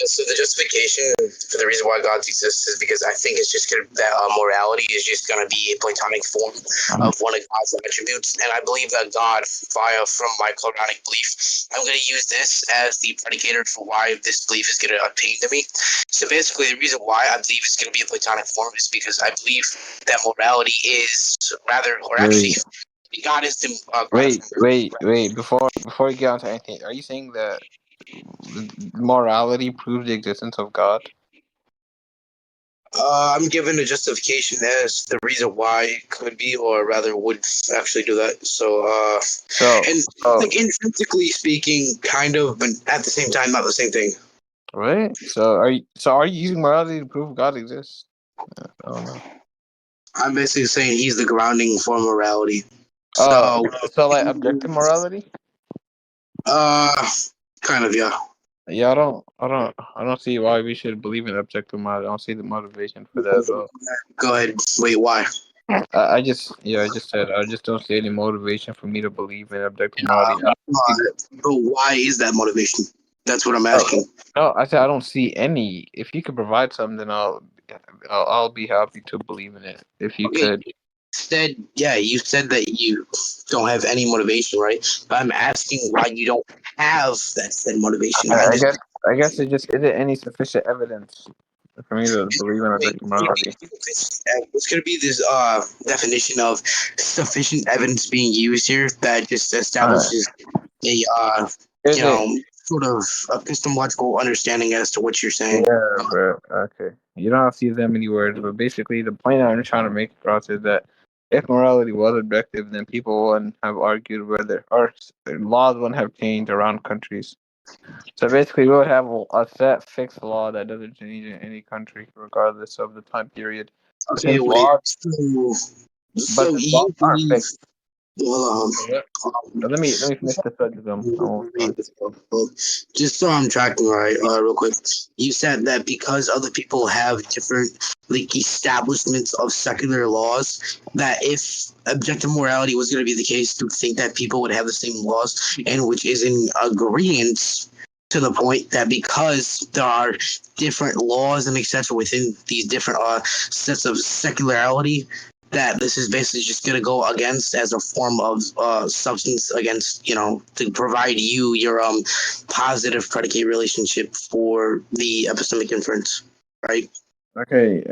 So the justification for the reason why God exists is because I think it's just that morality is just going to be a platonic form of one of God's attributes, and I believe that God, from my Quranic belief, I'm going to use this as the predicator for why this belief is going to obtain to me. So basically, the reason why I believe it's going to be a platonic form is because I believe that morality is actually God is the Wait. Before you get onto anything, are you saying that morality proves the existence of God? I'm given a justification as the reason why it could be, or rather would actually do that. Like intrinsically speaking, kind of, but at the same time, not the same thing. Right. So are you using morality to prove God exists? I don't know. I'm basically saying he's the grounding for morality. So like objective morality? Kind of, yeah. Yeah, I don't see why we should believe in objective morality. I don't see the motivation for that as well. Go ahead. Wait, why? I just said I just don't see any motivation for me to believe in objective morality. But why is that motivation? That's what I'm asking. No, I said I don't see any. If you could provide something, then I'll be happy to believe in it. If you could. You said that you don't have any motivation, right? But I'm asking why you don't have that said motivation. I guess it just isn't any sufficient evidence for me to believe in objective morality. What's going to be this definition of sufficient evidence being used here that just establishes a sort of epistemological understanding as to what you're saying? Yeah, bro. Okay. You don't have to use that many words, but basically the point I'm trying to make across is that if morality was objective, then people wouldn't have argued whether or laws wouldn't have changed around countries. So basically, we would have a set fixed law that doesn't change in any country, regardless of the time period. Okay, wait. So you believe? Let me finish the sentence. Just so I'm tracking right, real quick. You said that because other people have different like establishments of secular laws, that if objective morality was going to be the case, to think that people would have the same laws, and which is in agreement to the point that because there are different laws and etc. within these different sets of secularity, that this is basically just going to go against as a form of substance against, to provide you your positive predicate relationship for the epistemic inference, right? Okay,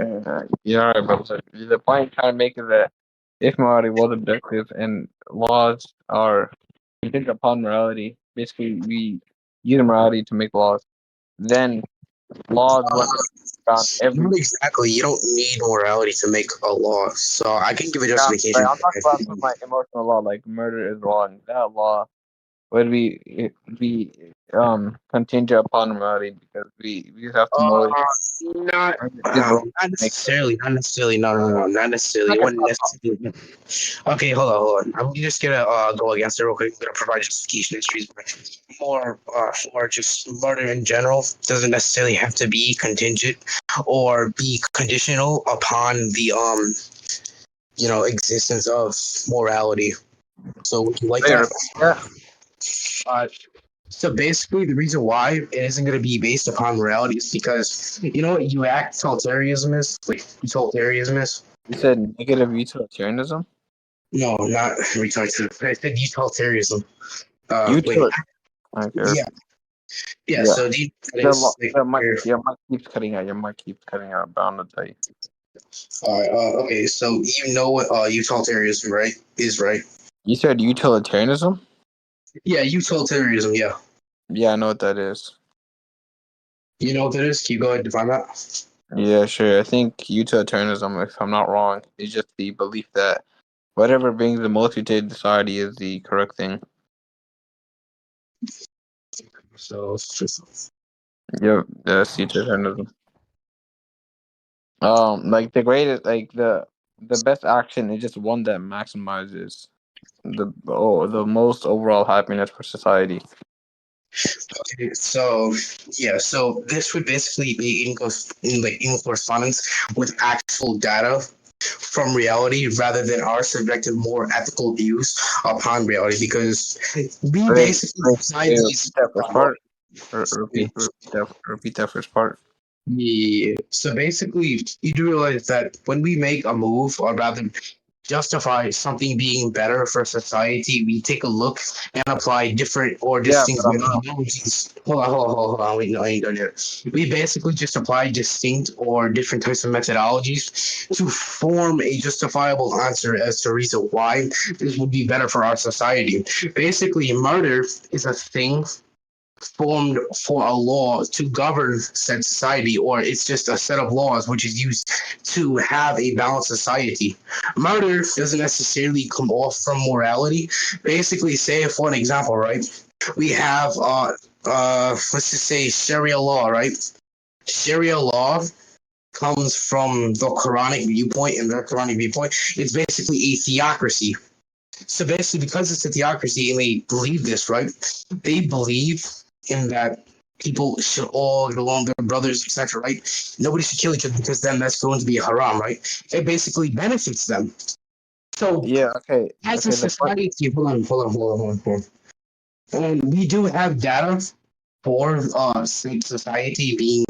yeah, but the point I'm trying to make is that if morality was objective and laws are contingent upon morality, basically we use morality to make laws, then laws wouldn't around every. Not exactly. You don't need morality to make a law, so I can give a justification. I'm talking about some like emotional law, like murder is wrong. That law would be contingent upon morality because we just have to know. Not necessarily. Not necessarily. No. Not necessarily. It wouldn't necessarily. Okay, hold on. I'm just gonna go against it real quick. I'm gonna provide justification histories, more for just murder in general. Doesn't necessarily have to be contingent or be conditional upon the existence of morality. So would you like that? Yeah. So basically, the reason why it isn't going to be based upon morality is because you know what utilitarianism is? Like utilitarianism is? You said negative utilitarianism? No, not utilitarianism. I said utilitarianism. Okay. Yeah. So your mic keeps cutting out. Your mic keeps cutting out. But I'm gonna tell you. All right. Okay. So you know what utilitarianism, right? Is right. You said utilitarianism? Yeah, utilitarianism. Yeah. Yeah, I know what that is. You know what that is? Can you go ahead and define that? Yeah, sure. I think utilitarianism, if I'm not wrong, is just the belief that whatever brings the most utility to society is the correct thing. So Yep, that's utilitarianism. Like the greatest, like the best action is just one that maximizes the most overall happiness for society. Okay, so this would basically be in correspondence with actual data from reality rather than our subjective, more ethical views upon reality, because we basically decide these. Repeat that first part. Yeah. So basically, you do realize that when we make a move, or rather justify something being better for society, we take a look and apply different or Yeah, distinct but I'm not. methodologies. Hold on. Wait, no, I ain't done yet. We basically just apply distinct or different types of methodologies to form a justifiable answer as to reason why this would be better for our society. Basically, murder is a thing formed for a law to govern said society, or it's just a set of laws which is used to have a balanced society. Murder doesn't necessarily come off from morality. Basically, say for an example, right? We have let's just say Sharia law, right? Sharia law comes from the Quranic viewpoint, and the Quranic viewpoint, it's basically a theocracy. So basically, because it's a theocracy and they believe this, right? They believe in that people should all get along, their brothers, etc. Right? Nobody should kill each other because then that's going to be haram, right? It basically benefits them. So Yeah. Okay. as a Okay. The point. society, hold on. And we do have data for society being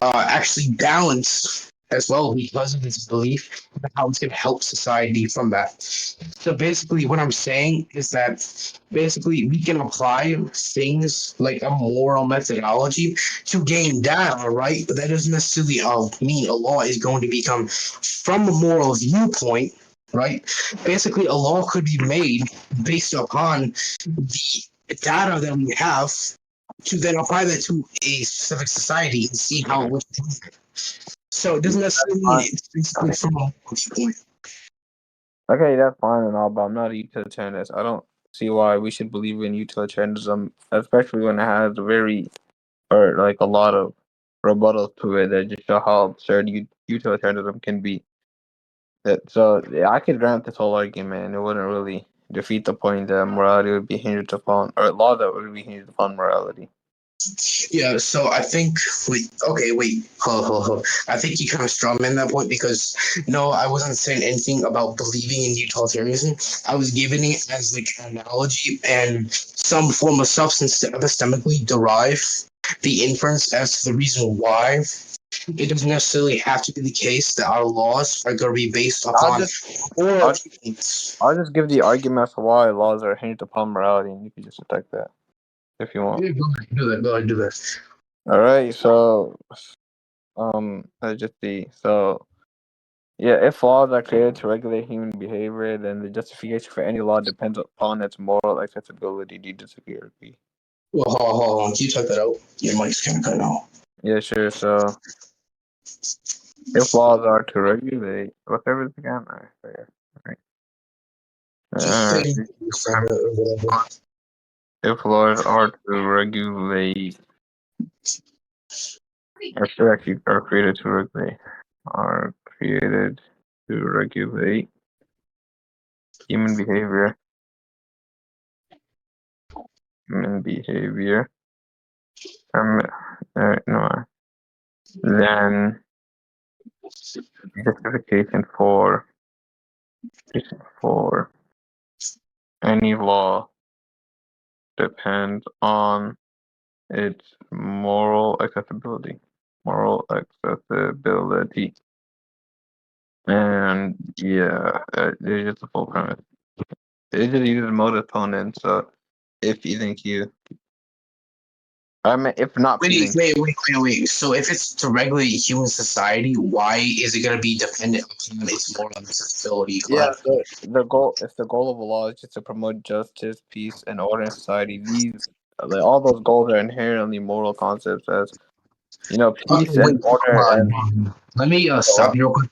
actually balanced as well because of this belief and how it's going to help society from that. So basically, what I'm saying is that basically we can apply things like a moral methodology to gain data, right? But that doesn't necessarily mean a law is going to become from a moral viewpoint. Right? Basically, a law could be made based upon the data that we have to then apply that to a specific society and see how it would improve it. So it doesn't necessarily mean Fine. it's basically from a viewpoint. Okay, that's fine and all, but I'm not a utilitarianist. I don't see why we should believe in utilitarianism, especially when it has or like a lot of rebuttals to it that just show how absurd utilitarianism can be. Yeah, I could grant this whole argument, and it wouldn't really defeat the point that morality would be hinged upon, or law that would be hinged upon morality. Yeah, so I think wait, hold. I think you kind of strawman that point because no, I wasn't saying anything about believing in utilitarianism. I was giving it as like an analogy and some form of substance to epistemically derive the inference as to the reason why it doesn't necessarily have to be the case that our laws are going to be based I'll upon just moral I'll, viewpoints. I'll just give the argument as to why laws are hinged upon morality, and you can just attack that if you want. Yeah, go ahead, do that. All right, so let's just see. So yeah, if laws are created to regulate human behavior, then the justification for any law depends upon its moral acceptability. Do you disagree or agree? Well, hold on. Can you type that out? Your mic's kind of cut out. Yeah, sure. So if laws are to regulate whatever the again, fair. Right. Just say or whatever. If laws are to regulate, or actually are created to regulate, are created to regulate human behavior, um, no, then justification for any law depends on its moral accessibility. Moral accessibility. And yeah, there's just a full premise. It just uses modus ponens, so if you think you, I mean, if not Wait, feeding. wait. So if it's to regulate human society, why is it going to be dependent upon its moral accessibility? Yeah, the goal, if the goal of a law is just to promote justice, peace, and order in society, all those goals are inherently moral concepts, as Okay, peace and wait. order and Let me what? stop you real quick.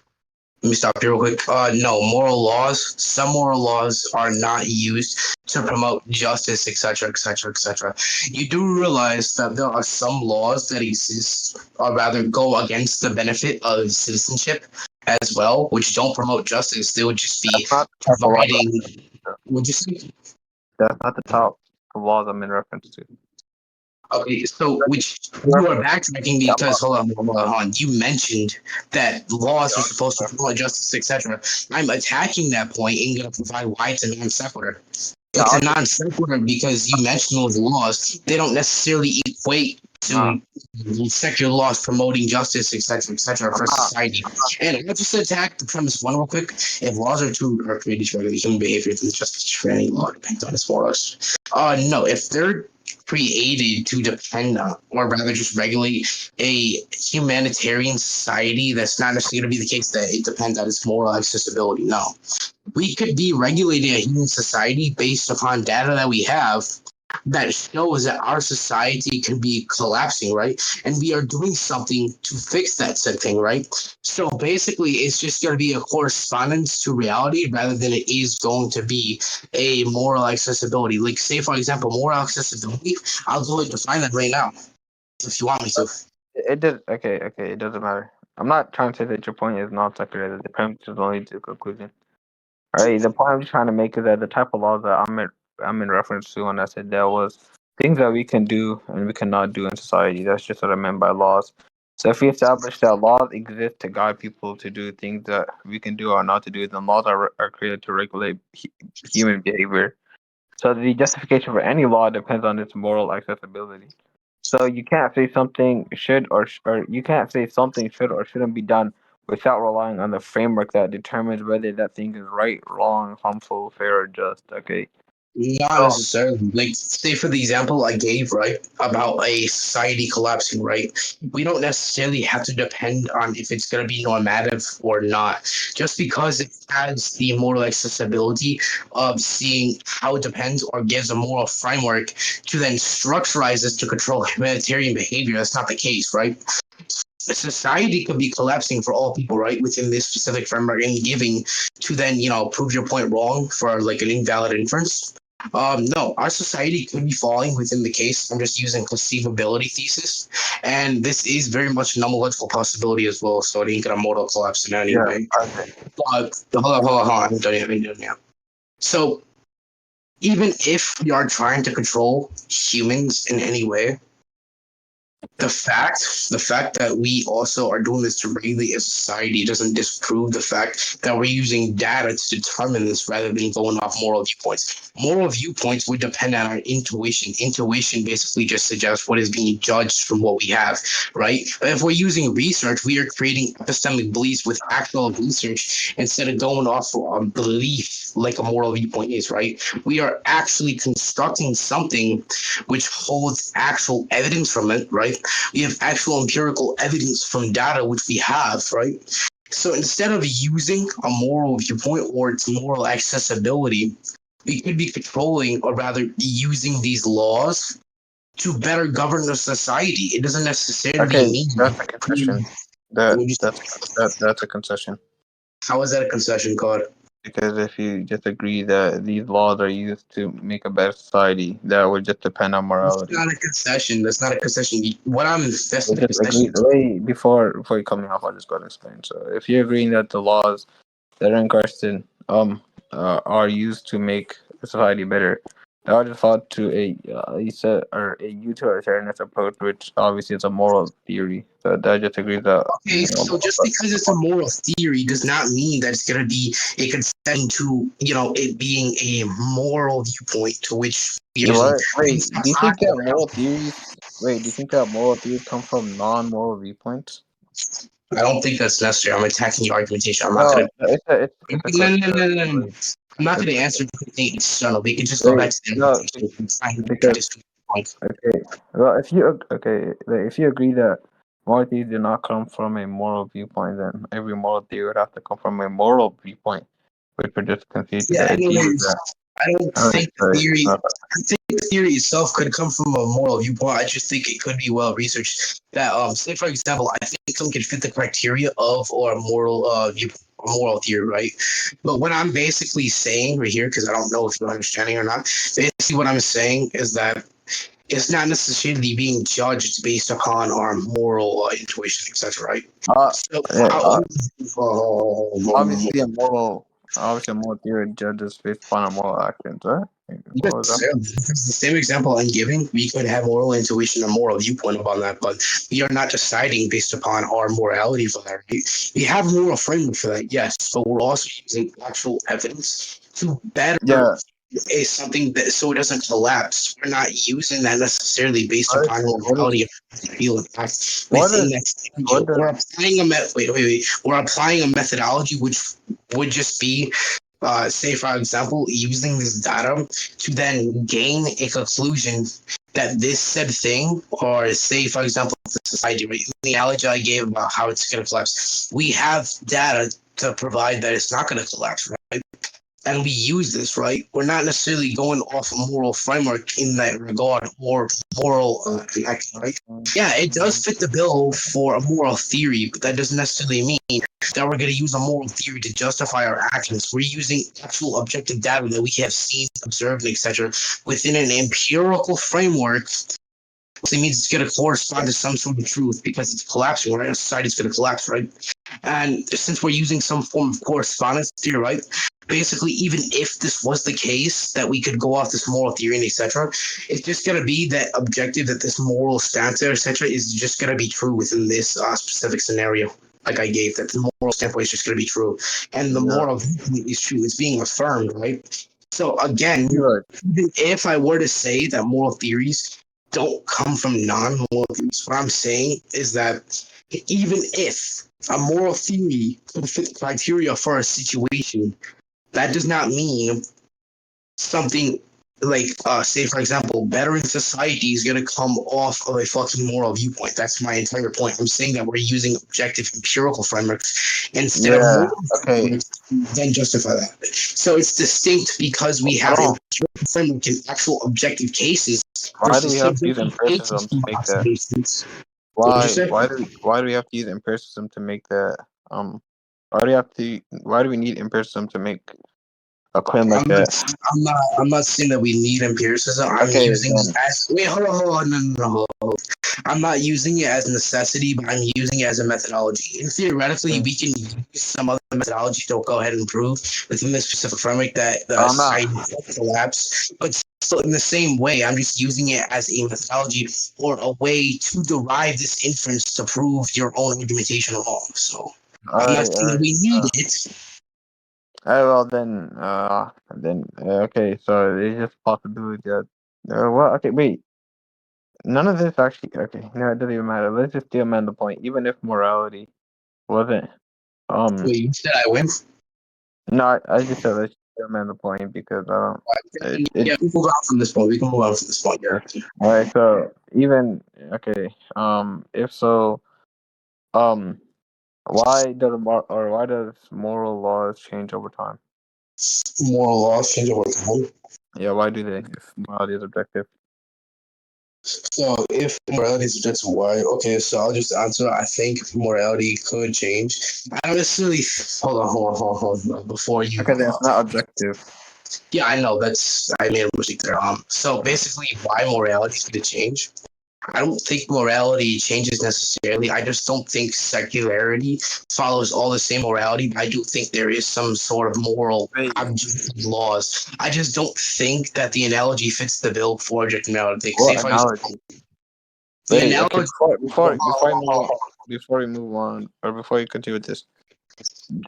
Let me stop you real quick. No, moral laws. Some moral laws are not used to promote justice, etc., etc., etc. You do realize that there are some laws that exist, or rather, go against the benefit of citizenship as well, which don't promote justice. They would just be That's not the type of law. providing. Would you say? That's not the type of laws I'm in reference to. Okay, so which you are backtracking Yeah, because hold on. You mentioned that laws are supposed to promote justice, etc. I'm attacking that point and gonna provide why it's a non sequitur. It's a non sequitur because you mentioned those laws. They don't necessarily equate to secular laws promoting justice, etc., for society. And I just attack the premise one real quick. If laws are created to regulate human behavior, then justice for any law depends on its morals. No, if they're created to depend on, or rather just regulate a humanitarian society, that's not necessarily going to be the case that it depends on its moral accessibility. No. We could be regulating a human society based upon data that we have that shows that our society can be collapsing, right? And we are doing something to fix that said thing, right? So basically, it's just going to be a correspondence to reality rather than it is going to be a moral accessibility. Like, say, for example, moral accessibility, I'll go ahead and define that right now if you want me to. It does. Okay. It doesn't matter. I'm not trying to say that your point is not secular. That the premise is only to conclusion. All right. The point I'm trying to make is that the type of laws that I'm in reference to when I said that was things that we can do and we cannot do in society. That's just what I meant by laws. So if we establish that laws exist to guide people to do things that we can do or not to do, then laws are created to regulate human behavior. So the justification for any law depends on its moral accessibility. So you can't say something should or you can't say something should or shouldn't be done without relying on the framework that determines whether that thing is right, wrong, harmful, fair, or just. Okay. Not So necessarily. Like, say for the example I gave, right, about a society collapsing, right? We don't necessarily have to depend on if it's going to be normative or not. Just because it has the moral accessibility of seeing how it depends or gives a moral framework to then structurize this to control humanitarian behavior, that's not the case, right? A society could be collapsing for all people, right, within this specific framework and giving to then, prove your point wrong for like an invalid inference. No, our society could be falling within the case. I'm just using conceivability thesis, and this is very much an homological possibility as well. So it ain't gonna mortal collapse in any yeah, way. okay. But hold on, I'm done yet. So even if we are trying to control humans in any way, the fact that we also are doing this to regulate a society doesn't disprove the fact that we're using data to determine this rather than going off moral viewpoints. Moral viewpoints would depend on our intuition. Intuition basically just suggests what is being judged from what we have, right? But if we're using research, we are creating epistemic beliefs with actual research instead of going off of belief like a moral viewpoint is, right? We are actually constructing something which holds actual evidence from it, right? We have actual empirical evidence from data which we have, right? So instead of using a moral viewpoint or its moral accessibility, we could be controlling or rather using these laws to better govern the society. It doesn't necessarily Okay, mean that's a concession. That's a concession. how is that a concession, card? Because if you just agree that these laws are used to make a better society, that would just depend on That's morality. not a concession. That's not a concession. That's We not a just agree. concession. Wait, before you come off, I'll just go and explain. So, if you're agreeing that the laws that are in question are used to make society better, that would default to a utilitarianist approach, which obviously is a moral theory. So that just agrees that. Okay, so just because it's a moral theory does not mean that it's going to be a concession to, it being a moral viewpoint to which we're using. What? Wait, do you think that moral theories? Wait, do you think that moral theories come from non-moral viewpoints? I don't think that's necessary. I'm attacking your argumentation. I'm not No, going to. it's a No, question. no, no, no, no, no. I'm not going to It's answer anything external. We can just go back wait, to the no, argumentation and find to because dispute the point. okay, well, if you agree that moral theories do not come from a moral viewpoint, then every moral theory would have to come from a moral viewpoint, which would just concede to Yeah, the idea anyways, that. I don't Alright, think the sorry, theory. not I think the theory itself could come from a moral viewpoint. I just think it could be well researched. That, say for example, I think someone can fit the criteria of or a moral a moral theory, right? But what I'm basically saying right here, because I don't know if you're understanding or not, basically what I'm saying is that it's not necessarily being judged based upon our moral intuition, etc. Right? uh, So, yeah, how, obviously a moral theory judges based upon a moral actions, right? yes, What was that? because the same example I'm giving, we could have moral intuition and moral viewpoint upon that, but we are not deciding based upon our morality for that. Right? We have moral framework for that, yes, but we're also using actual evidence to better Yeah, is something that so it doesn't collapse. We're not using that necessarily based What upon what is morality of feel impact what within is that what scenario. does We're applying We're applying a methodology which would just be, say for example, using this data to then gain a conclusion that this said thing, or say for example, the society, right? The analogy I gave about how it's going to collapse, we have data to provide that it's not going to collapse, right? And we use this, right? We're not necessarily going off a moral framework in that regard or moral act, right? Yeah, it does fit the bill for a moral theory, but that doesn't necessarily mean that we're going to use a moral theory to justify our actions. We're using actual objective data that we have seen, observed, etc., within an empirical framework. It means it's going to correspond to some sort of truth because it's collapsing, right? Society's going to collapse, right? And since we're using some form of correspondence theory, right? Basically, even if this was the case that we could go off this moral theory and etc., it's just gonna be that objective that this moral stance etc. is just gonna be true within this specific scenario. Like I gave, that the moral standpoint is just gonna be true, and the yeah, moral is true. It's being affirmed, right? So again, you're right. even if I were to say that moral theories don't come from non-moral theories, what I'm saying is that even if a moral theory could fit the criteria for a situation, that does not mean something like, say, for example, bettering society is going to come off of a fucking moral viewpoint. That's my entire point. I'm saying that we're using objective empirical frameworks instead of Yeah. moral Okay. frameworks to then justify that. So it's distinct because we have Hold on. empirical framework in actual objective cases Why do we versus have to use subjective cases empiricism to from make that? observations. What did you Why? say? Why do we have to use empiricism to make that? Why do we have to? Why do we need empiricism to make a claim like I'm not, that? I'm not saying that we need empiricism. I'm Okay, using it then. as, wait, hold on, no, no, no, hold on. I'm not using it as a necessity, but I'm using it as a methodology. And theoretically, we can use some other methodology to go ahead and prove within this specific framework that the I'm not. society collapse. But still, in the same way, I'm just using it as a methodology or a way to derive this inference to prove your own argumentation wrong. So I'm not saying that Alright. we need it. Well, okay. So there's just possibility that. Well, okay. Wait. None of this actually. Okay. No, it doesn't even matter. Let's just still amend the point. Even if morality wasn't. Um. Wait, you said I win? No, I just said let's still amend the point because Yeah, we can move on from this point. We can move on from this point Yeah. here. All right. So even okay. If so, um, why does moral laws change over time? Moral laws change over time. Yeah. Why do they? If morality is objective. So if morality is just why, okay, so I'll just answer. I think morality could change. I don't necessarily hold on before you. Okay, then it's not objective. Yeah, I know that's I made a mistake there. So basically, why morality is going to change? I don't think morality changes necessarily. I just don't think secularity follows all the same morality. But I do think there is some sort of moral Wait. objective laws. I just don't think that the analogy fits the bill for objective morality. Say, What for example, analogy? the Wait. Okay. analogy. Before we move on, or before you continue with this,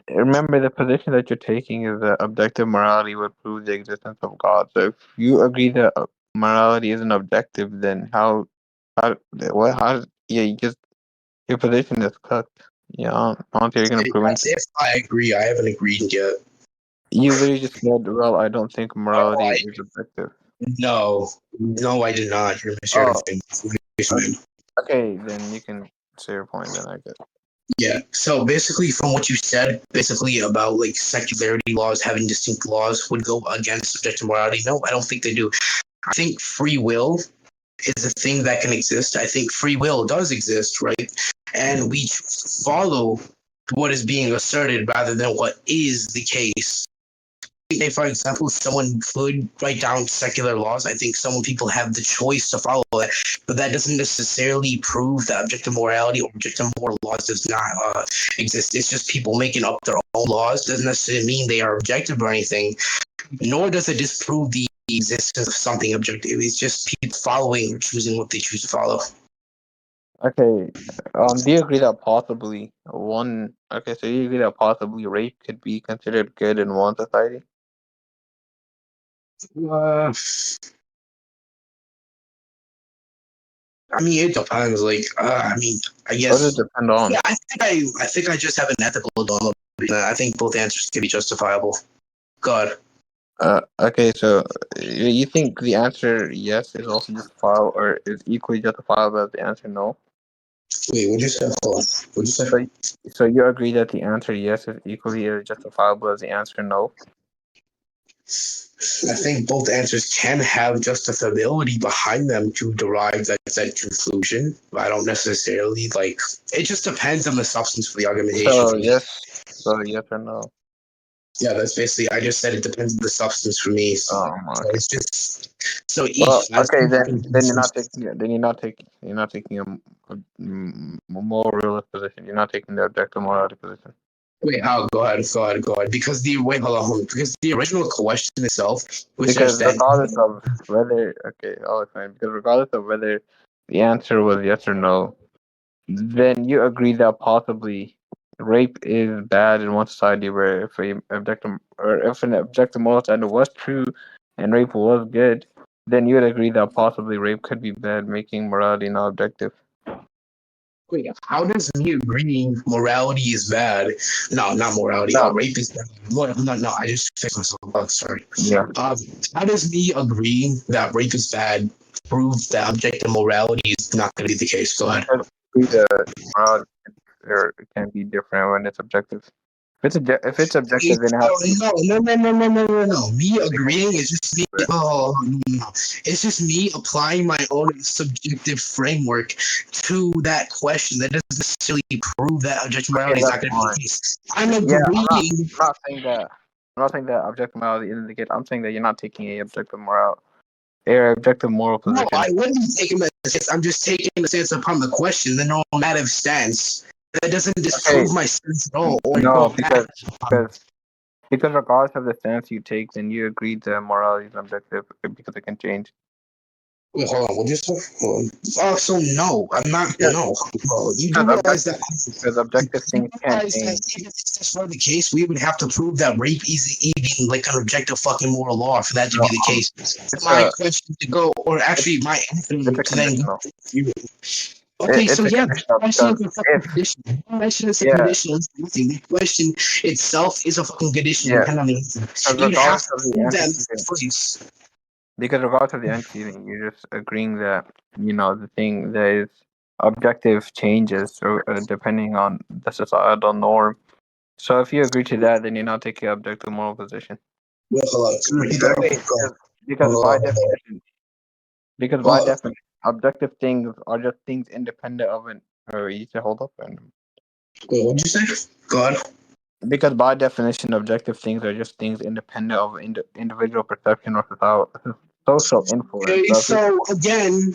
remember the position that you're taking is that objective morality would prove the existence of God. So if you agree that morality isn't objective, then what, yeah, your position is cooked. Yeah, I don't think you're gonna prove As anything. if I agree, I haven't agreed yet. You literally just said, well, I don't think No, morality is objective. no, I did not. You're mishearing Oh, things. okay, then you can say your point then, I guess. Yeah. So basically, from what you said, basically about like secularity laws having distinct laws would go against subjective morality. No, I don't think they do. I think free will is a thing that can exist. I think free will does exist, right? And we follow what is being asserted rather than what is the case. Say, for example, someone could write down secular laws. I think some people have the choice to follow it, but that doesn't necessarily prove that objective morality or objective moral laws does not exist. It's just people making up their own laws. Doesn't necessarily mean they are objective or anything, nor does it disprove the existence of something objective. It's just people following or choosing what they choose to follow. Okay, do you agree that possibly so you agree that possibly rape could be considered good in one society? Uh, I mean, it depends. Like, I mean, I What does guess. it depend on? Yeah, I think I just have an ethical dilemma. I think both answers can be justifiable. God. Okay, so you think the answer yes is also justifiable or is equally justifiable as the answer no? Wait, what'd you say? Hold on. What'd you say? So, so you agree that the answer yes is equally as justifiable as the answer no? I think both answers can have justifiability behind them to derive that conclusion. But I don't necessarily like. It just depends on the substance for the argumentation So for me. yes, so yes or no? Yeah, that's basically. I just said it depends on the substance for me. So Okay. it's just so Well, each has okay, then you're not conclusions. taking you're not taking a more realist position. You're not taking the objective morality position. Wait, oh, go ahead. Because the wait, hold on. Because the original question itself was Because just that. regardless of whether okay, I'll explain. Because regardless of whether the answer was yes or no, then you agree that possibly rape is bad in one society where if a objective or if an objective moral standard was true and rape was good, then you would agree that possibly rape could be bad, making morality not objective. Wait, how does me agreeing morality is bad? No, not morality. No. Rape is bad. No. I just fixed myself. Oh, sorry. Yeah. How does me agreeing that rape is bad prove that objective morality is not going to be the case? Go ahead. Because the morality or it can be different when it's objective. If it's objective, then it has to be No. Me agreeing is just me. different. Oh, no. It's just me applying my own subjective framework to that question. That doesn't necessarily prove that objective Okay, morality is that's not going to be fine. the case. I'm Yeah, agreeing. I'm not saying that. I'm not saying that objective morality isn't the case. I'm saying that you're not taking a objective moral No, position. I wouldn't be taking a stance. I'm just taking a stance upon the question, the normative stance. That doesn't Okay, disprove my stance at all or go no, back. because because regardless of the stance you take, then you agree that morality is objective because it can change. Wait, hold on. What did you say? Hold on. Oh, so no, I'm not. Because No, bro. You do because realize that. objective You things can't realize that change. even if this were the case, we would have to prove that rape is even like an objective fucking moral law for that to No, be the case. it's My a question to go, or it's actually my answer it's a to then go. conditional. Okay, so It's a yeah, the conditional question because is a fucking if condition. The question is a yeah conditional. Nothing. The question itself is a fucking condition, yeah depending on the answer. because You'd have regardless to of the prove that in the antecedent. first place. Because regardless of the antecedent, you're just agreeing that the thing that is objective changes or depending on the societal norm. So if you agree to that, then you're not taking an objective moral position. Wait, hold on. Can you repeat that? Okay, because by definition, Hold on. objective things are just things independent of an. Or you should hold up and Wait, what did you say? God. because by definition, objective things are just things independent of individual perception or social influence. Okay, So if so again,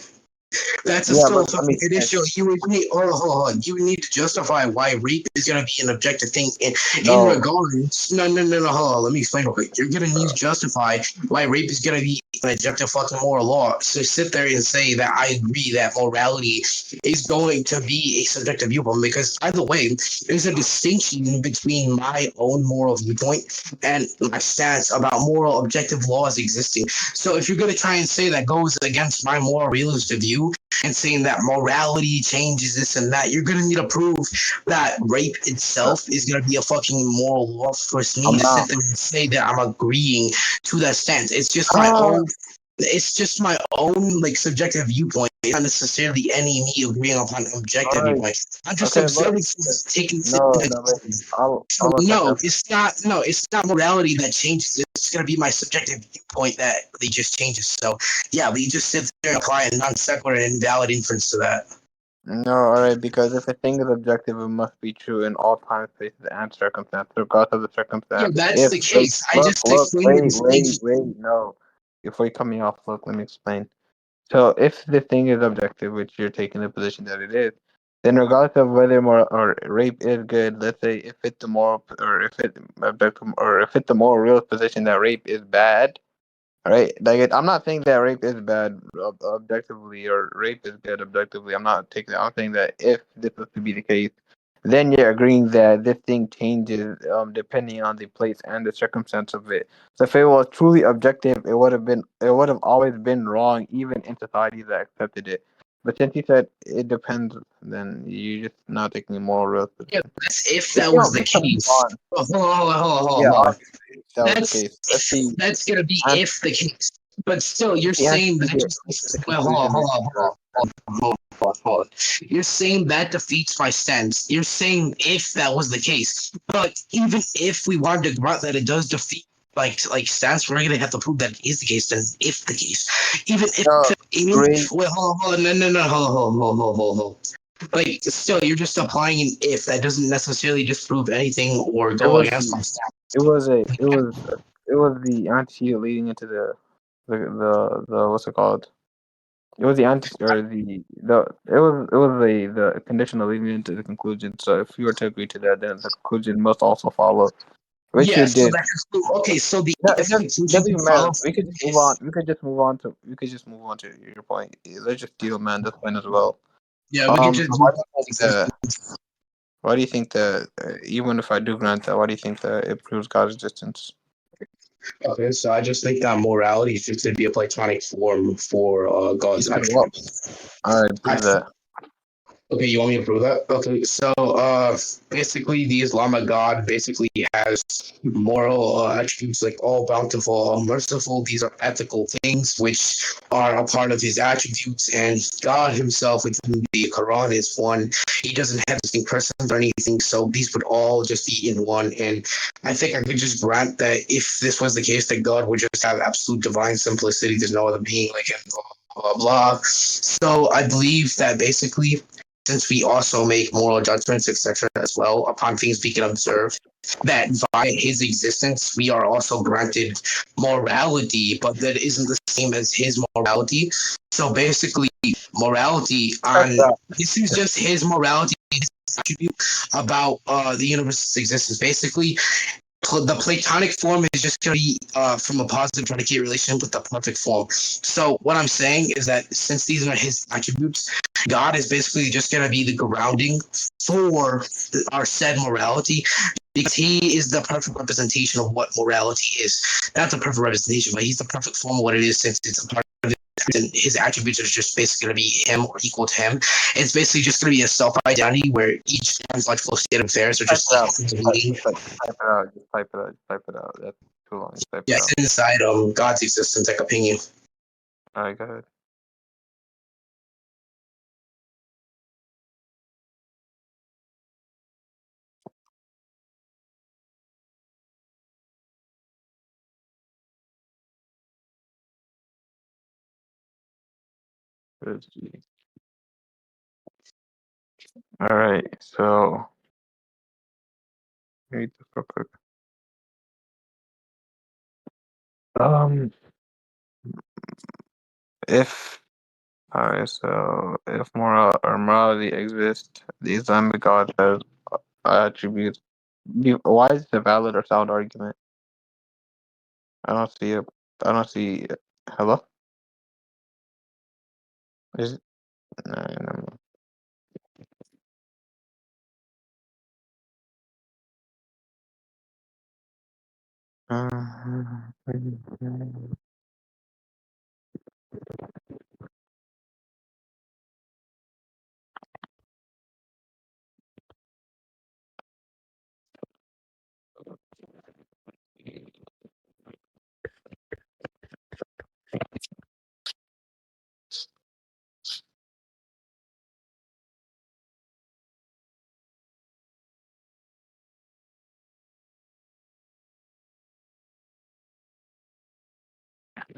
that's a yeah, still but a let me fucking explain. issue. You would need, hold on. You would need to justify why rape is going to be an objective thing in No, regards. No. Hold on. Let me explain real quick. You're going to need to justify why rape is going to be an objective fucking moral law. So sit there and say that I agree that morality is going to be a subjective viewpoint because either way, there's a distinction between my own moral viewpoint and my stance about moral objective laws existing. So if you're going to try and say that goes against my moral realistic view and saying that morality changes this and that, you're going to need to prove that rape itself is going to be a fucking moral law for me I'm to not. sit there and say that I'm agreeing to that stance. Ah, It's just my own like subjective viewpoint, not necessarily any me agreeing upon an objective alright. viewpoint. I'm just Okay, but observing taking this no, into no, but so I'll look at no, that. it's not. No, it's not morality that changes. It's gonna be my subjective viewpoint that they just changes. So yeah, we just sit there and apply a non sequitur and invalid inference to that. No, alright, because if a thing is objective, it must be true in all time, spaces, and circumstances, regardless of the Yeah, circumstance. that's If the case. I just look, explained the distinction. no. Before you cut me off, look, let me explain. So if the thing is objective, which you're taking the position that it is, then regardless of whether more or rape is good, let's say if it's the moral or if it objective or if it's the moral real position that rape is bad, right? Like I'm not saying that rape is bad objectively or rape is good objectively. I'm not taking. I'm saying that if this was to be the case, then you're agreeing that this thing changes depending on the place and the circumstance of it. So if it was truly objective, it would have always been wrong, even in society that accepted it. But since you said it depends, then you're just not taking a moral risk. Yeah, that's if We that can, was the we can move case. on. Oh, hold Yeah, on. obviously, if that was the case. Let's see. That's gonna be And if the case. But still, you're the answer saying to that the, just answer the well, hold on, conclusion hold is on, hold on, hold on. You're saying that defeats my stance. You're saying if that was the case, but even if we wanted to grant that it does defeat like stance, we're gonna have to prove that it is the case. Then if the case, even if the great. wait, hold on, no, hold on. Like still, you're just applying an if that doesn't necessarily disprove anything or It go was against the my stance. it was the antecedent leading into the what's it called? It was the anti or the it was the conditional leading into the conclusion. So if you were to agree to that, then the conclusion must also follow, which you Yeah, so did. that's okay. So the No, if it conclusion doesn't can even follow matter. We could just move on. We could just move on to. We could just move on to your point. Let's just deal, man. This point as well. yeah, we can So just why do you think that? Why do you think that? Even if I do grant that, why do you think that it proves God's existence? okay. So I just think that morality is just to be a platonic form for You God's said what? attributes. All right, I prove that. Okay, you want me to prove that? Okay, so basically, the Islamic God basically has moral attributes like all bountiful, all merciful. These are ethical things which are a part of his attributes, and God Himself, within the Quran, is one. He doesn't have distinct persons or anything, so these would all just be in one. And I think I could just grant that if this was the case, that God would just have absolute divine simplicity. There's no other being like Him. Blah blah blah. So I believe that basically since we also make moral judgments, etc., as well upon things we can observe, that via his existence we are also granted morality, but that isn't the same as his morality. So basically, morality Check on that. this is just his morality, his attribute about the universe's existence. Basically, the platonic form is just going to be from a positive predicate relationship with the perfect form. So what I'm saying is that since these are his attributes, God is basically just going to be the grounding for our said morality because he is the perfect representation of what morality is. Not the perfect representation, but he's the perfect form of what it is since it's a part of it. And his attributes are just basically going to be him or equal to him. It's basically just going to be a self identity where each logical state of affairs are Type just it out. meaning. Type it out. Just type it out. Just type it out. That's too long. Just type Yeah, it it's out. inside God's existence, like opinion. All right, go ahead. Let's see. All right. So read this real quick. Um, if all right, so if morality exists, the Islamic God has attributes. Why is it a valid or sound argument? I don't see it. I don't see. Hello? Is it? No, no, no.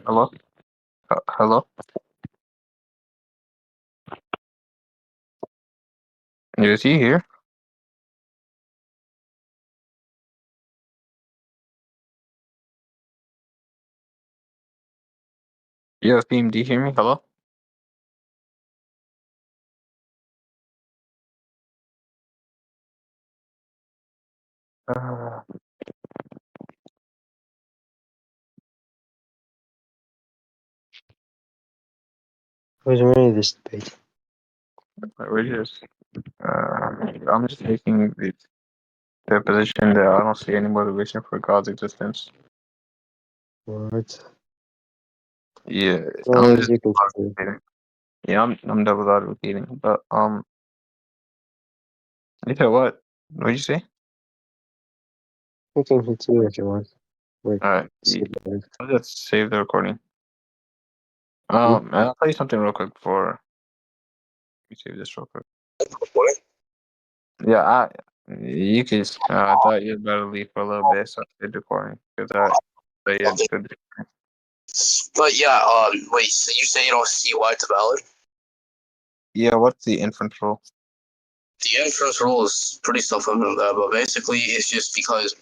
Hello? Hello? Is he here? Yes, team. Do you hear me? Hello? Uh, Who's winning this debate? we're just. I'm just taking the position that I don't see any motivation for God's existence. What? Yeah, Well, I'm as just you can see, yeah, I'm double advocating, but you said what? What'd you say? you can continue if you want. Wait, All right, see later. I'll just save the recording. Hmm? And I'll tell you something real quick before we save this real quick. Yeah, you could. I thought you'd better leave for a little bit, so I saved the recording because I thought you had good. But yeah, wait. So you say you don't see why it's valid? Yeah, what's the inference rule? The inference rule is pretty self-evident, but basically it's just because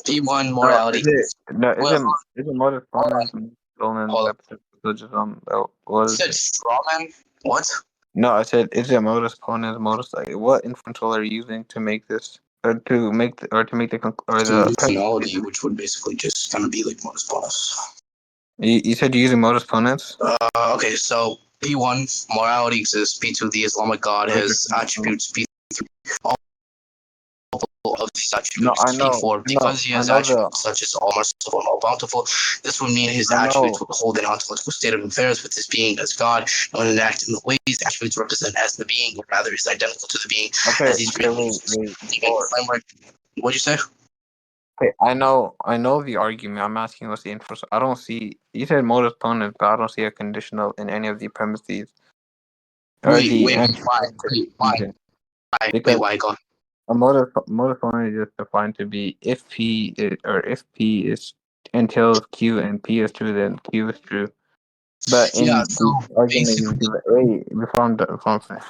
P1 morality. Well, Is it modus hold ponens, on, dolens, hold on. epistemologism? You What is said it? strawman? What? No, I said is it modus ponens, modus like what inference rule are you using to make this or to make or the Terminology, which would basically just kind of be like modus ponens. you said you're using modus ponens? Okay, so P1 morality exists. P2 the Islamic God has attributes. P3 all of these No, attributes. P4 because he I has know the attributes such as all merciful and all bountiful. This would mean his I attributes know would hold an ontological state of affairs with his being as God, and act in the ways the attributes represent as the being, or rather is identical to the being okay, as he's okay, created. wait. Before What'd you say? okay, I know the argument. I'm asking what's the inference. I don't see you said modus ponens, but I don't see a conditional in any of the premises or Wait, the wait, why? Why? conclusion. Wait, Because why? Go on. a modus ponens is just defined to be if P is, or if P is until Q and P is true, then Q is true. But Yeah, in so the argument you basically, give A before I'm finished.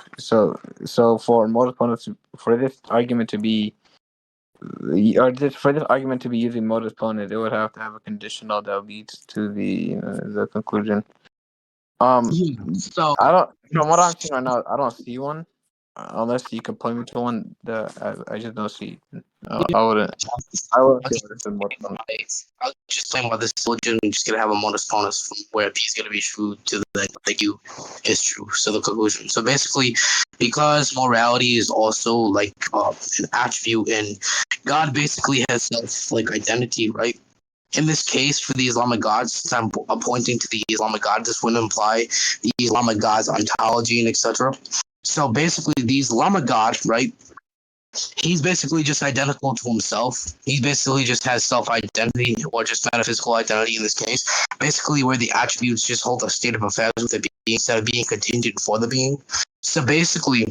So for modus ponens for this argument to be or this for this argument to be using modus ponens, it would have to have a conditional that leads to the conclusion. yeah, so I don't. From what I'm seeing right now, I don't see one. Unless you can point me to one, I just don't see. I wouldn't. I wouldn't I'll say just what is modus ponens. I'll just explain why this is legitimately just gonna have a modus ponens from where P is gonna be true to the Q is true. So the conclusion. So basically, because morality is also like an attribute, and God basically has self like identity, right? In this case, for the Islamic gods, since I'm pointing to the Islamic gods, this would imply the Islamic gods' ontology and etc. So basically, the Islamic god, right? He's basically just identical to himself. He basically just has self-identity or just metaphysical identity in this case. Basically, where the attributes just hold a state of affairs with the being instead of being contingent for the being. So basically,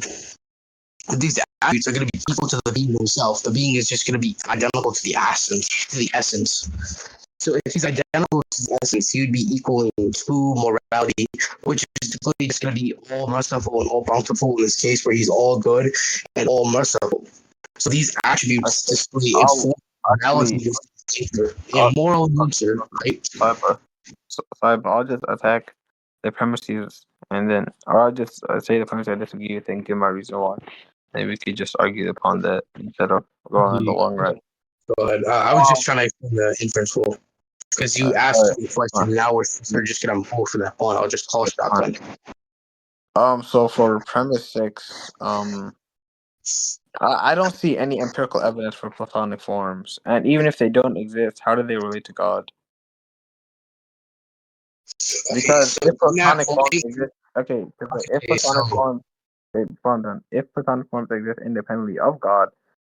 these attributes are going to be equal to the being himself. The being is just going to be identical to the essence. To the essence. So if he's identical to the essence, he would be equaling to morality, which is typically just going to be all merciful and all bountiful in this case, where he's all good and all merciful. So these attributes Okay. display I'll inform actually. morality of nature I'll, and moral nature, right? I'll just attack the premises, and then, or I'll just say the premise I disagree with and give my reason why. Maybe we could just argue upon that instead of going on the long ride. Go ahead. I was just trying to explain the inference rule because you asked Alright, me a question. Now we're just gonna move from that point. I'll just call it out then. So for premise 6, I don't see any empirical evidence for Platonic forms, and even if they don't exist, how do they relate to God? Okay, Because so if in that Platonic forms point, exist, okay, because if okay, so If Platonic forms exist independently of God,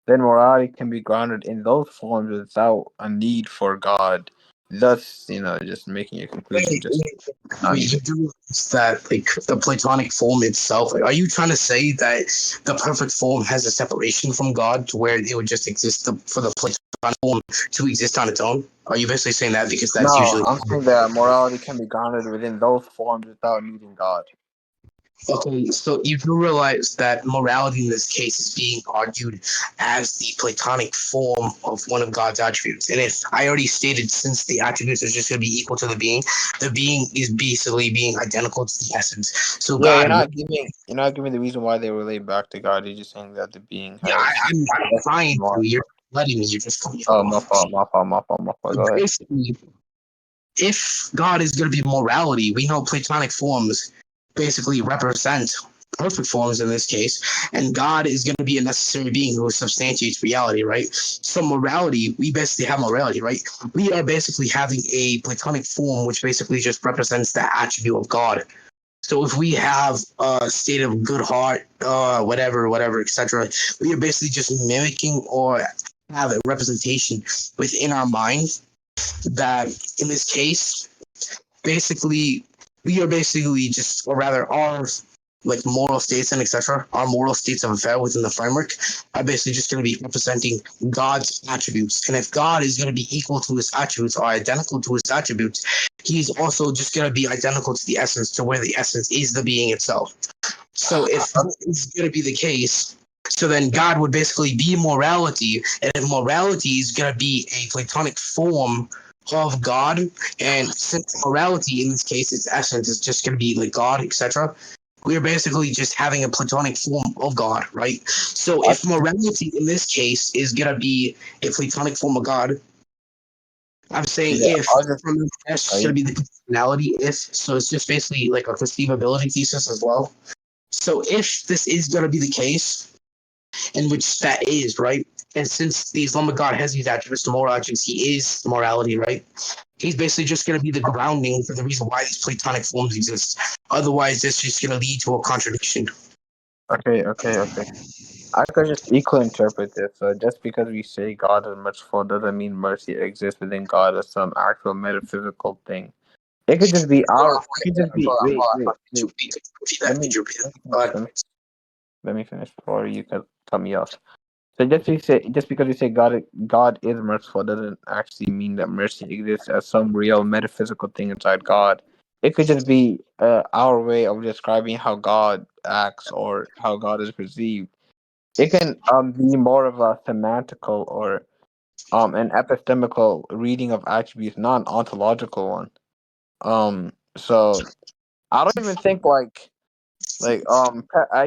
then morality can be grounded in those forms without a need for God. Thus, just making a conclusion wait, just wait, not wait, you needed. do realize that like the Platonic form itself? Like, are you trying to say that the perfect form has a separation from God to where it would just exist for the Platonic form to exist on its own? Are you basically saying that because that's No, usually I'm saying that morality can be grounded within those forms without needing God. okay? So you do realize that morality in this case is being argued as the Platonic form of one of God's attributes, and if I already stated, since the attributes are just going to be equal to the being is basically being identical to the essence. So Yeah, God, you're not giving the reason why they relate back to God. You're just saying that the being yeah, has I'm trying to. more. You're letting me. You're just coming Oh, off. my fault. Go ahead. Basically, if God is going to be morality, we know Platonic forms basically represent perfect forms in this case, and God is going to be a necessary being who substantiates reality, right? So morality, we basically have morality, right? We are basically having a platonic form, which basically just represents the attribute of God. So if we have a state of good heart, whatever, etc., we are basically just mimicking or have a representation within our mind that, in this case, basically we are basically just, or rather, our like moral states and etc. Our moral states of affair within the framework are basically just going to be representing God's attributes. And if God is going to be equal to his attributes or identical to his attributes, he's also just going to be identical to the essence, to where the essence is the being itself. So if that is going to be the case, so then God would basically be morality, and if morality is going to be a platonic form of God, and since morality in this case, its essence is just going to be like God, etc., we're basically just having a platonic form of God, right? So if morality in this case is going to be a platonic form of God, I'm saying Yeah, if I'll just. that's Are going you? to be the personality, if, so it's just basically like a conceivability thesis as well. So if this is going to be the case, in which that is, right? And since the Islamic God has these attributes, the moral attributes, he is morality, right? He's basically just going to be the grounding for the reason why these platonic forms exist. Otherwise, that's just going to lead to a contradiction. Okay. I could just equally interpret this. So just because we say God is merciful doesn't mean mercy exists within God as some actual metaphysical thing. It could just be our. It could just be. Wait. Let me let me finish. Let me finish before you can cut me off. So just because we say God is merciful doesn't actually mean that mercy exists as some real metaphysical thing inside God. It could just be our way of describing how God acts or how God is perceived. It can be more of a semantical or an epistemical reading of attributes, not an ontological one. So I don't even think I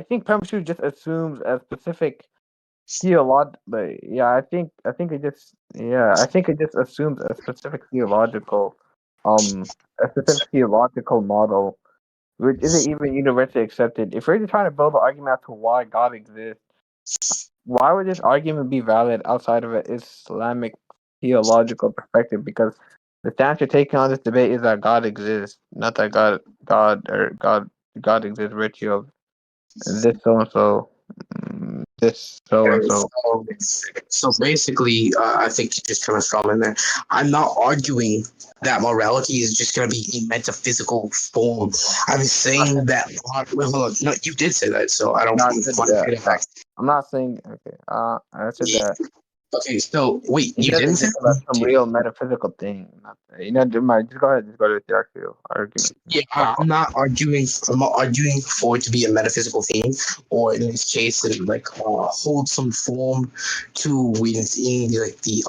think Pemshu just assumes a specific but yeah, I think it just assumes a specific theological model, which isn't even universally accepted. If we're just trying to build an argument as to why God exists, why would this argument be valid outside of an Islamic theological perspective? Because the stance you're taking on this debate is that God exists, not that God exists virtue of this so and so, this so and so. So basically, I think you just kind of thrown in there. I'm not arguing that morality is just going to be a metaphysical form. I'm saying that. Well, hold on. No, you did say that, so I don't No, I want said to that. take it back. I'm not saying okay. I said Yeah. that Okay, so wait, it you does didn't say exist about some that? real metaphysical thing. Not, never mind. Just go ahead. Just go to the actual argument. Yeah, I'm not arguing. I'm not arguing for it to be a metaphysical thing, or in this case, it like hold some form to within like the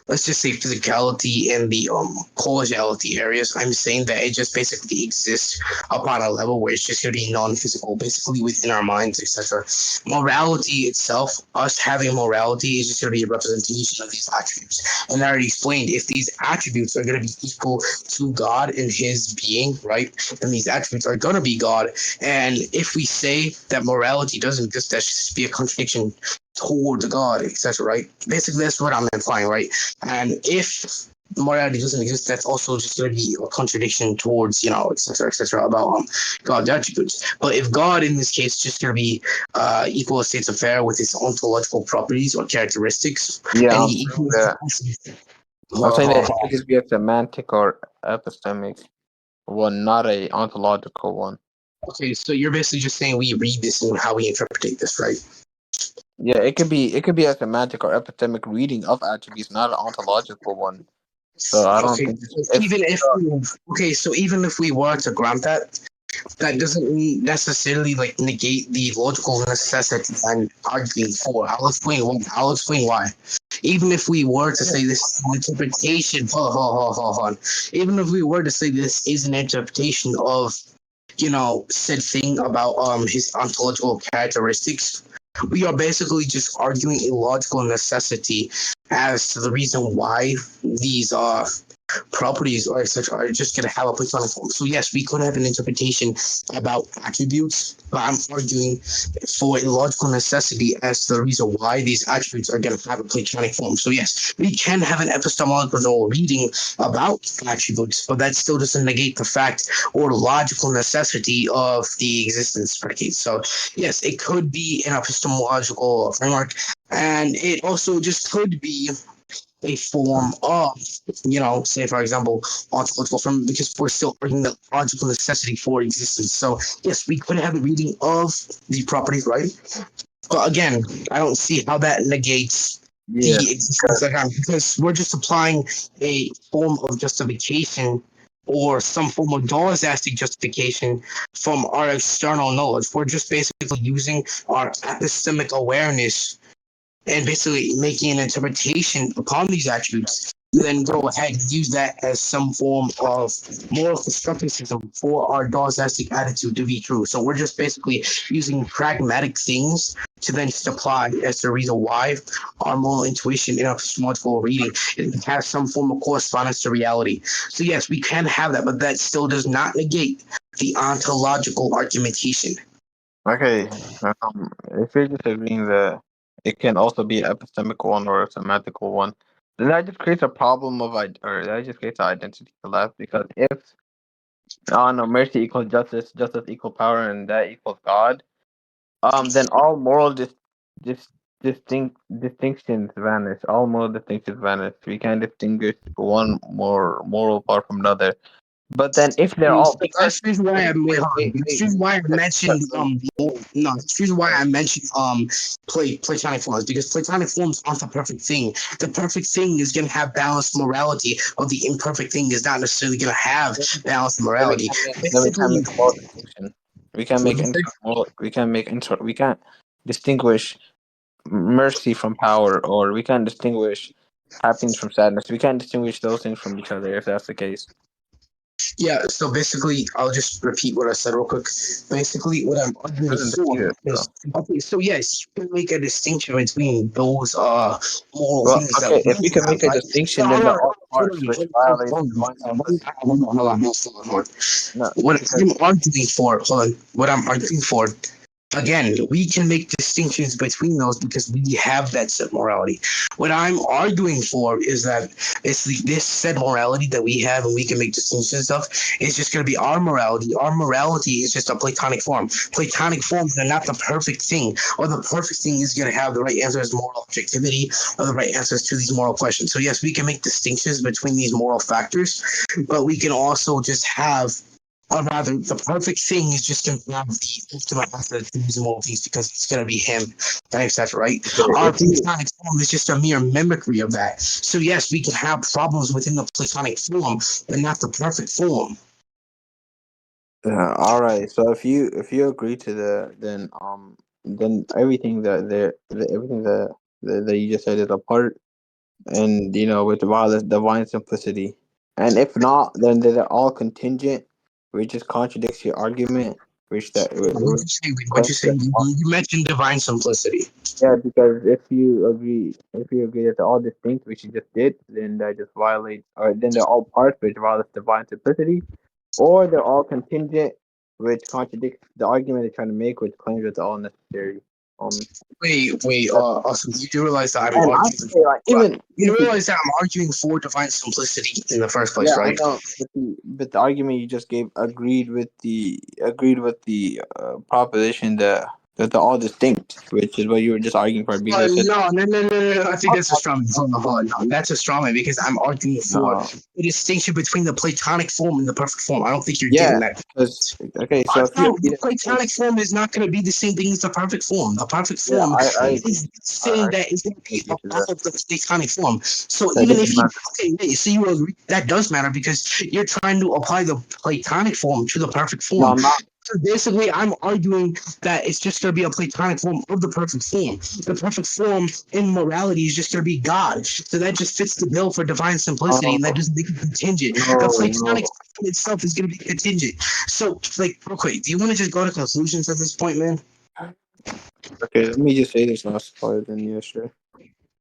let's just say physicality and the causality areas. I'm saying that it just basically exists upon a level where it's just going to be non-physical, basically within our minds, etc. Morality itself, us having morality, is just going to be a representation of these attributes. And I already explained, if these attributes are going to be equal to God in His being, right? Then these attributes are going to be God. And if we say that morality doesn't exist, that should just be a contradiction towards God, etc. Right? Basically, that's what I'm implying, right? And if morality doesn't exist, that's also just going to be a contradiction towards, etc., about God's attributes. But if God, in this case, is just going to be equal states of affair with his ontological properties or characteristics, Yeah, and I'm he saying equals. that. I'm saying that it could just be a semantic or epistemic one, not a ontological one. Okay, so you're basically just saying we read this and how we interpret this, right? Yeah, it could be a semantic or epistemic reading of attributes, not an ontological one. So I don't Okay, think so if even if so even if we were to grant that, that doesn't necessarily like negate the logical necessity I'm arguing for. I'll explain why. Even if we were to say this is an interpretation, hold on. Even if we were to say this is an interpretation of, said thing about his ontological characteristics, we are basically just arguing a logical necessity as to the reason why these properties or etc. are just going to have a platonic form. So yes, we could have an interpretation about attributes, but I'm arguing for a logical necessity as the reason why these attributes are going to have a platonic form. So yes, we can have an epistemological reading about attributes, but that still doesn't negate the fact or logical necessity of the existence predicate. So yes, it could be an epistemological framework, and it also just could be a form of, say for example, ontological form, because we're still arguing the logical necessity for existence. So yes, we could have a reading of the properties, right? But again, I don't see how that negates Yeah. the existence of God, because we're just applying a form of justification or some form of dualistic justification from our external knowledge. We're just basically using our epistemic awareness and basically making an interpretation upon these attributes, you then go ahead and use that as some form of moral constructivism for our dualistic attitude to be true. So we're just basically using pragmatic things to then just apply as the reason why our moral intuition in our epistemological reading has some form of correspondence to reality. So yes, we can have that, but that still does not negate the ontological argumentation. Okay. If you're just agreeing that it can also be an epistemical one or a semantical one, then that just creates a problem of or that just creates an identity collapse, because if no, mercy equals justice, justice equals power, and that equals God, then all moral dis- distinctions vanish. All moral distinctions vanish. We can't distinguish one more moral part from another. But then if they're all That's the reason why I made. That's the reason why I mentioned no. That's the reason why I mentioned platonic forms, because platonic forms aren't the perfect thing. The perfect thing is going to have balanced morality, or the imperfect thing is not necessarily going to have balanced morality. Then we can't Basically, make a moral distinction. We can't make we can't distinguish mercy from power, or we can't distinguish happiness from sadness. We can't distinguish those things from each other if that's the case. yeah. So basically, I'll just repeat what I said real quick. Basically, what I'm arguing Doesn't for defeat it, is though. okay. So yes, you can make a distinction between those moral Well, things that okay, if we we can have, make a right? distinction, So then hold they're on, all hold parts on, which hold violate on, divine simplicity. hold on. No, What because I'm arguing for, hold on. What I'm arguing for, again, we can make distinctions between those because we have that set morality. What I'm arguing for is that this set morality that we have and we can make distinctions of is just going to be our morality. Our morality is just a platonic form. Platonic forms are not the perfect thing, or the perfect thing is going to have the right answers, moral objectivity, or the right answers to these moral questions. So yes, we can make distinctions between these moral factors, but we can also just have, or rather, the perfect thing is just going to have the ultimate answer to these moral things because it's going to be him, and etc. Right? Our if you, platonic form is just a mere mimicry of that. So yes, we can have problems within the platonic form, but not the perfect form. all right. So if you agree to that, then everything everything that you just said is a part, and with divine simplicity. And if not, then they're all contingent, which just contradicts your argument, which that What you say? What you say? You mentioned divine simplicity. yeah, because if you agree that they're all distinct, which you just did, then that just violates, or then they're all parts, which violates divine simplicity, or they're all contingent, which contradicts the argument they're trying to make, which claims that they're all necessary. Wait. Also, you do realize that I'm And I arguing. say, like, even You realize that I'm arguing for divine simplicity in the first place, yeah, I right? know, but the argument you just gave agreed with the proposition that they're all distinct, which is what you were just arguing for. Because I said No. I think that's a straw man. Hold on. That's a straw man because I'm arguing for no. the distinction between the platonic form and the perfect form. I don't think you're Yeah, getting that. because okay, so if you agree The platonic form is not going to be the same thing as the perfect form. The perfect yeah, form I agree. is the thing that is going to be Agree a to part that. of the platonic form. So That even doesn't if you, matter. okay, wait, so you agree that does matter because you're trying to apply the platonic form to the perfect No, form. I'm not. So basically, I'm arguing that it's just going to be a platonic form of the perfect form. The perfect form in morality is just going to be God. So that just fits the bill for divine simplicity, No, and that doesn't make it contingent. The platonic no. form itself is going to be contingent. So, like, real quick, do you want to just go to conclusions at this point, man? Okay, let me just say this last part, then yeah, sure.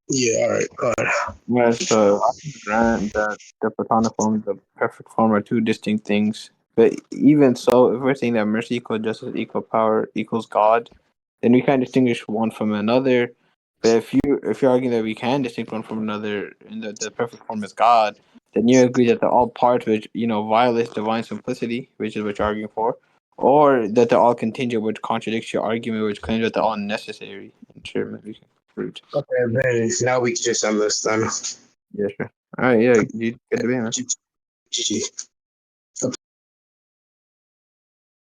Yeah, all right, go ahead. Yeah, so I can grant that the platonic form and the perfect form are two distinct things. But even so, if we're saying that mercy equals justice equal power equals God, then we can't distinguish one from another. But if you're arguing that we can distinguish one from another and that the perfect form is God, then you agree that they're all parts which violates divine simplicity, which is what you're arguing for, or that they're all contingent, which contradicts your argument, which claims that they're all necessary. Sure, maybe we can prove. Okay, then now we can just end this then. Yeah, sure. All right, yeah, you good to be, man. GG.